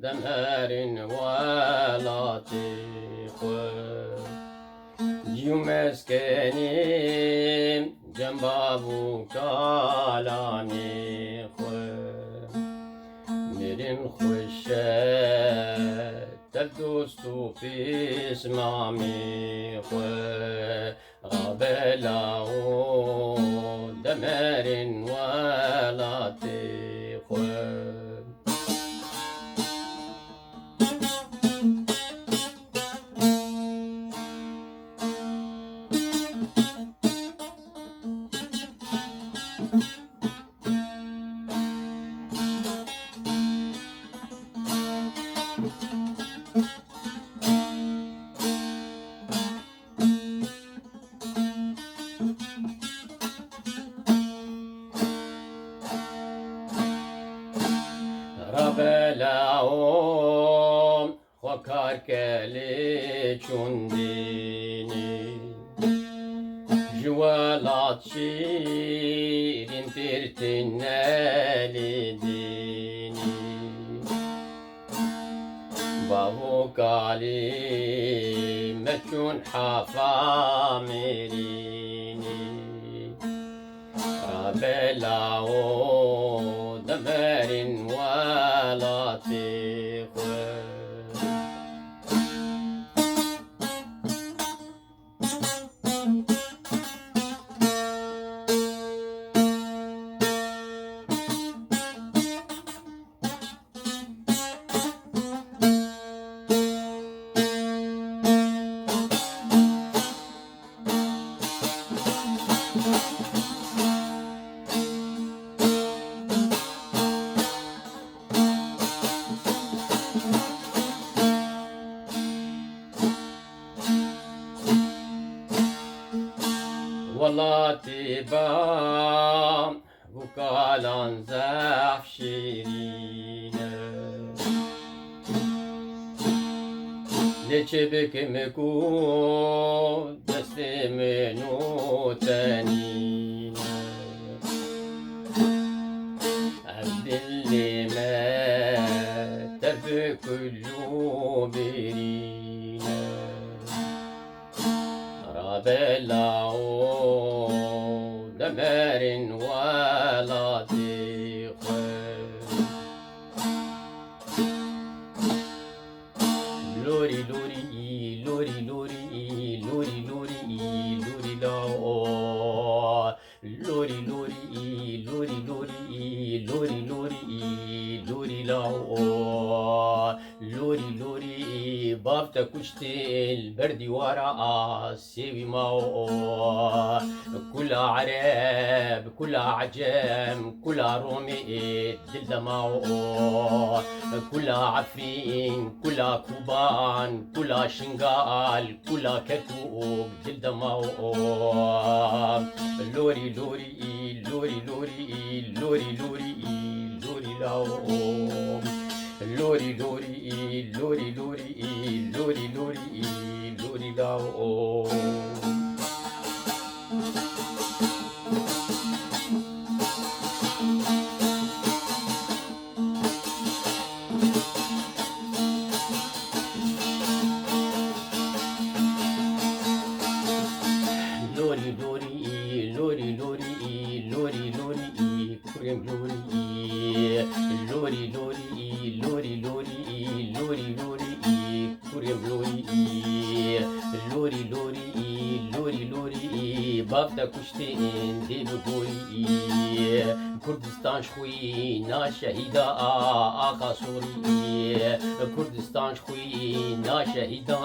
دمر ولا تخوي ديو مسكني جنبابو كالاني خوي مرين خوشة تلدوستو في اسمامي خوي غابلاو دمر ولا تخوي ربلاهم وكار كالي چونديني جوالات شيرين ترتنالي ديني بابو كالي متشون حافا ميريني ربلاو دمر ولا تخوي والله تبام وكالان زاف شيرينه لچبك مكو دست منو تنينه عبدالله ما تربي كلو برينه رابلاو دمر ولا تخوي لوري لوري لوري لوري لوري لوري لوري لاو لوري لوري لوري لوري لوري لوري لوري لاو لوري لوري بابتا كشتي البردي وراء سيوي ماو كلها عرب كلها عجم كلها رومي دلدا ماو كلها عفرين كلها كوبان كلها شنغال كلها كتوب دلدا ماو لوري لوري لوري لوري لوري لوري لوري لاو لوري لوري لوري لوري لوري لوري لوري لاو لوري لوري لوري لوري لوري لوري كريم لوري لوري لوري لوري لوري لوري لوري كريم لوري لوري لوري لوري لوري بابدا كشتين دي بقولي كردستان شوي نا شهيدا آقا سوري كردستان شوي نا شهيدا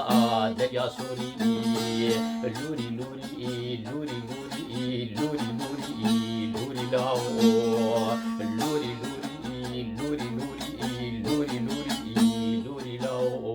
دريا سوري لوري لوري لوري لوري لوري لوري لوري لاو لوري لوري لوري لوري لوري لوري لوري لاو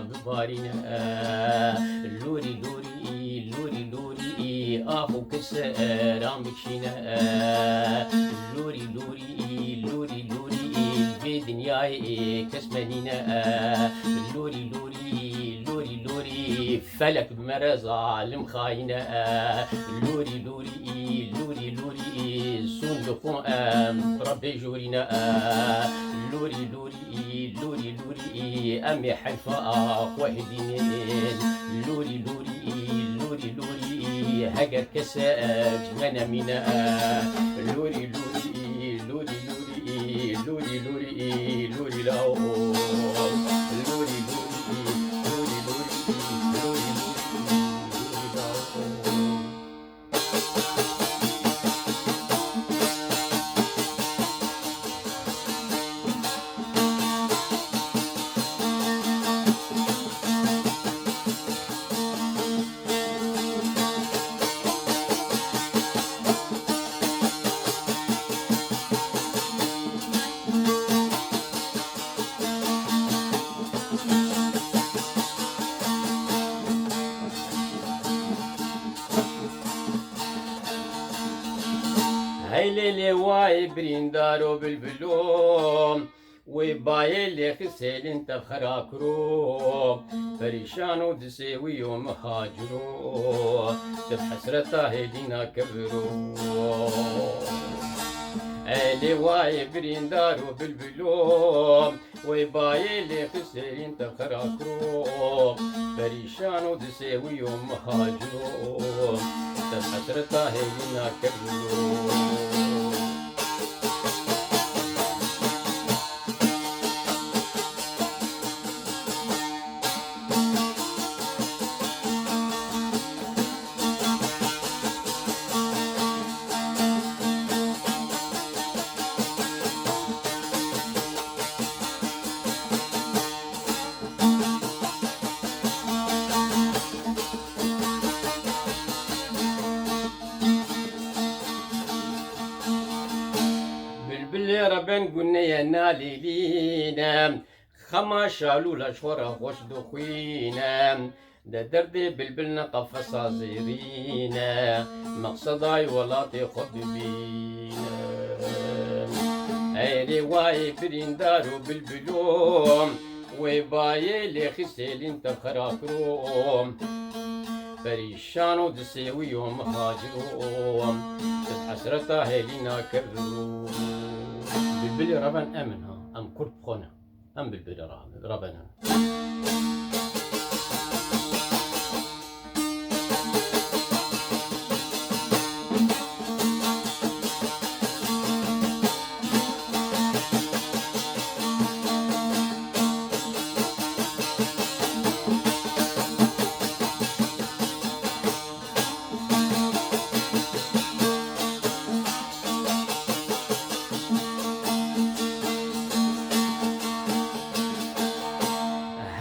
ببارينا لوري لوري لوري لوري أخو كسرام بكشينا لوري لوري لوري لوري في دنياي كسمنينا لوري لوري لوري لوري فلك بمرزع المخاينة لوري لوري لوري لوري صندوق ربي جورينا لوري لوري لوري لوري أمي حلفاء وهدينين لوري لوري لوري لوري هجر كساج منامنا لوري لوري لوري لوري لوري لوري لوري لاو لوري لوري لوري لوري لوري لوري لاو هيلي واي بريندارو بالبلوم وبايلي خسيل انت خراكرو فريشانو دسيوي يوم هاجرو تبحسرتا هيدينا كبرو هيلي واي بريندارو بالبلوم وبايلي خسيل انت خراكرو فريشانو دسيوي يوم هاجرو تبحسرتا هيدينا كبرو ربن قلنا يا نالي لينا خما شالو لشورة خوش دخوينا دا دردي بلبلنا قفصا زيرينا مقصداي ولاتي خب بينا ايلي واي بريندارو بالبلوم وباي لي خسيلين تخراكروم فريشانو دسيويوم هاجروم تتحسرتا هيلينا كبرو بلبلي ربن امنها ام قرب خونه ام بلبلي ربنا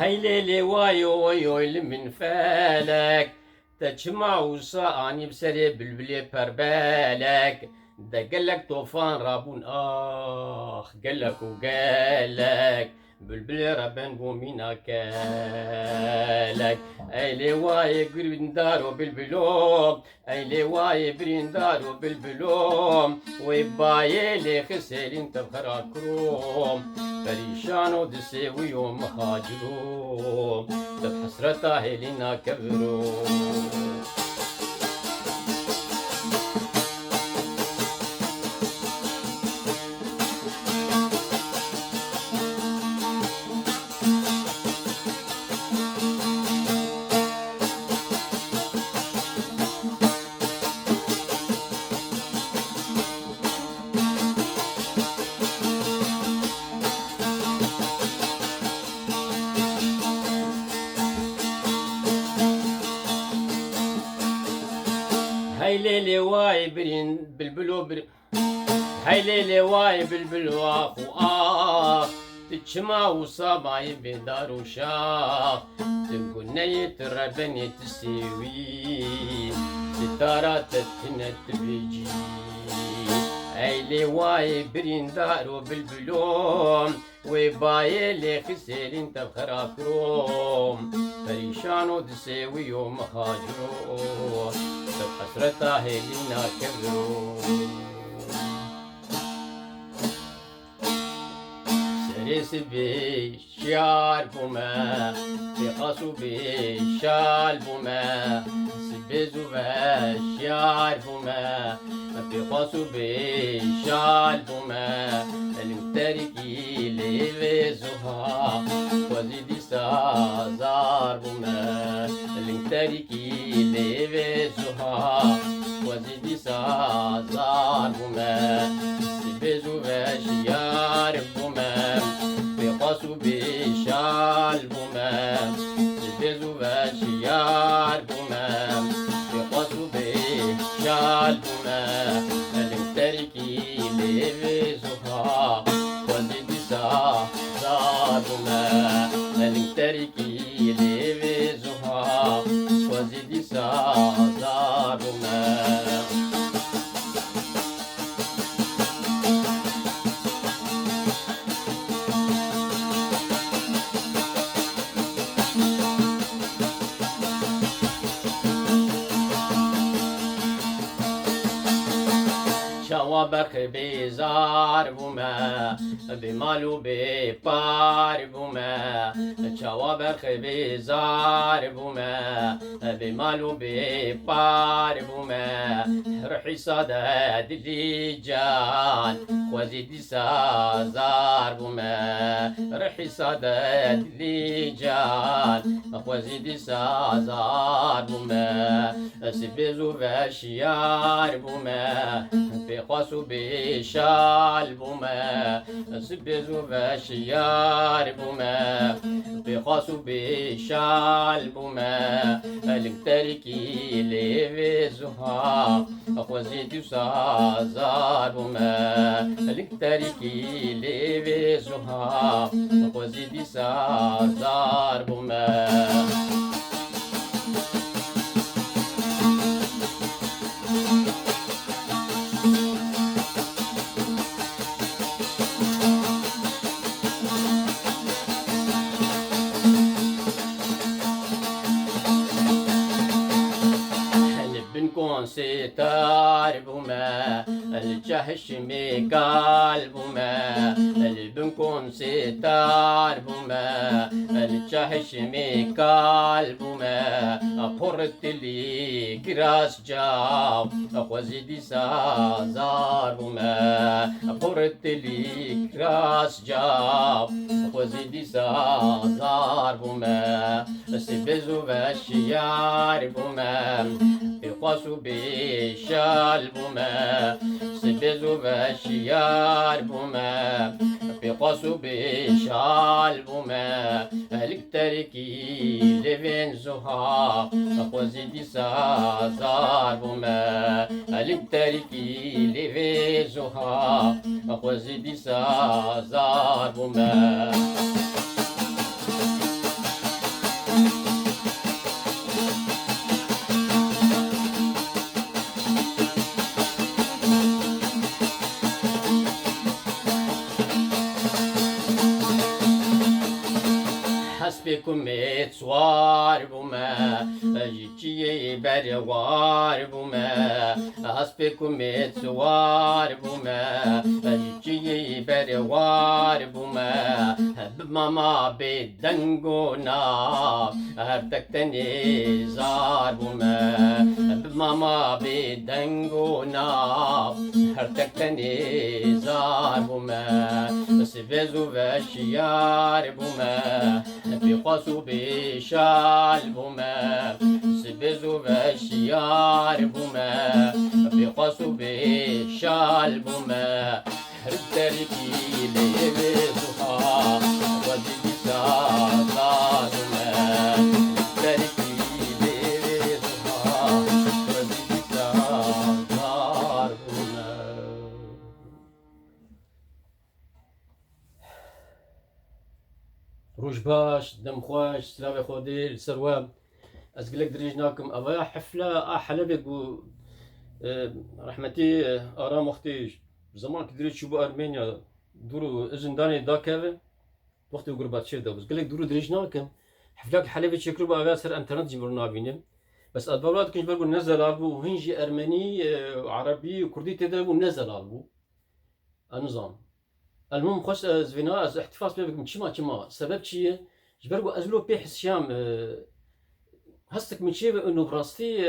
هيلي وايو وايو من فالك تجمع وصاني بسري بلبلي بربالك دا قالك طوفان رابون قالك وقالك بلبلي ربان قومينا كالك ايلي واي بريندارو بالبلوم ايلي واي بريندارو بالبلوم ويبايلي خسيرين تبخراكروم فريشانو دسيويو مهاجرو تبحسرتا هيلينا كبرو هيلي واي بالبلو هيلي واي بالبلو اخو تجمع وصابعي بدار وشاخ تنقول نية ربني تسيوي ستارة تتنت بيجي هيلي واي بريندار وبلبلوم وباي لي خسيرين تبخرا كروم فريشان ودسوي يوم هاجرو حسرتا هيلينا كبرو سريس بشار بوما بقاسو بشال بوما سبزو بشار بوما بقاسو بشال بوما المتاركي لبزوها وزيدي سازار بوما المتاركي لبزوها وزيدي سازار بوما سبزو بشيار بوما بقاسو بشال بوما سبزو بشيار بوما بقاسو بشال بوما المتاركي لبزوها وزيدي سازار بوما المتاركي لبزوها وزيدي سازار بوما شوابك بزار بوما بمالو ببار بوما شوابك بزار بوما بمالو ببار بوما رحي صداد الليجان وزيدي سازار بوما رحي صداد الليجان وزيدي سازار بوما سبزو بشيار بوما بقاسو بشال بوما سبزو بشيار بوما بقاسو بشال بوما المتاركي لبزوها وزيدي سازار بوما المتاركي لبزوها وزيدي سازار بوما بنكون ستار بوما الجهش ميقال بوما بنكون ستار بوما الجهش ميقال بوما أبورت لي كراس جاو وزيدي سازار بوما أبورت لي كراس جاو وزيدي سازار بوما سبزو بشيار بوما بقاسو بشال بوما سبزو بشيار بوما بقاسو بشال بوما الكتركي لبن زها وزيدي سازار بوما الكتركي لبن زها وزيدي سازار بوما حسبكم متصوار بوما جيتي بريوار بوما حسبكم متصوار بوما جيتي بريوار بوما بماما بدنقونا هرتكتني زار بوما بماما بدنقونا هرتكتني زار بوما سبزو بشيار بوما بقاسو بشال بوما سبزو بشيار بوما بقاسو بشال بوما هرتركي لبزوها وزيدي سازار بوما هرتركي لبزوها وزيدي سازار بوما روج باش دم خوش سلاوي خودي السروام أسقلك دريجناكم أبا حفلة أحلى بيقو رحمتي أرام أختيش زمان كي دريت شوبو ارمينيا دورو زنداني داكر وقت غرباتشيف دابز قال لك دورو دريجناكم حفلاك حلبة شكرو بقى سر انترنت جبرنا بينم بس البابات كنت بقول نزل البو وهنجي ارمني عربي وكردي تدربو نزل البو النظام المهم خوش زفينا از احتفاظ بيبك كما سبب شي جبرو ازلو بيحس شام هستك من شيء انه براستي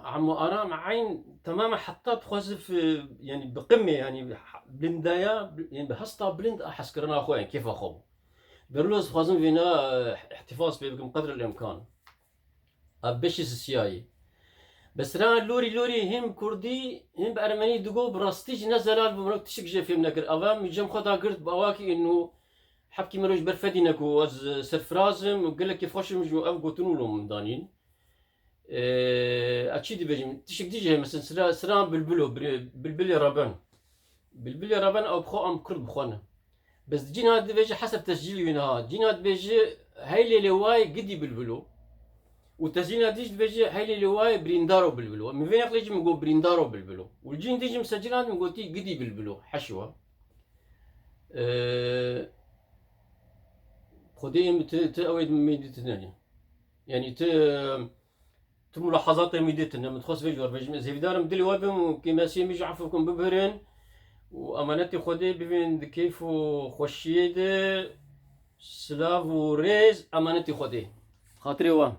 عمو ارام عين تماما حتى تخوزف يعني بقمه يعني بلندايا يعني بهستا بلند احس كرنا اخوين كيف اخو برلوز خوازم فينا احتفاظ بكم قدر الامكان ابشي السياي بس راه لوري هم كردي هم بارمني دقو براستيج نزل بمرك تشك جي فيلم نكر افام جم خدا قرت بواكي انه حبكي مروج برفدينكو از سرفرازم وقال لك كيف خوش مجو اف قوتنو لهم دانين اكيد بيجي تشك ديجي مثلا سرا بلبلي رابان بلبلي رابان او بخو ام كرد بخونه بس جينا بيجي حسب تسجيلي وينها جينا بيجي هاي لواي قدي بلبلو وتسجيلنا ديج بيجي هاي لواي بريندارو بلبلو من فين يجي نقول بريندارو بلبلو والجين ديجي مسجلات نقول تي قدي بلبلو حشوه خدي تأويد ميديتنا يعني ملاحظات ميديتنا متخصص في جوار بيجي زي بدار مدلي وابم كيما سي ميجي عفوكم ببهرين وامانتي خدي بين كيف خوشيد سلاف وريز امانتي خدي خاطري وان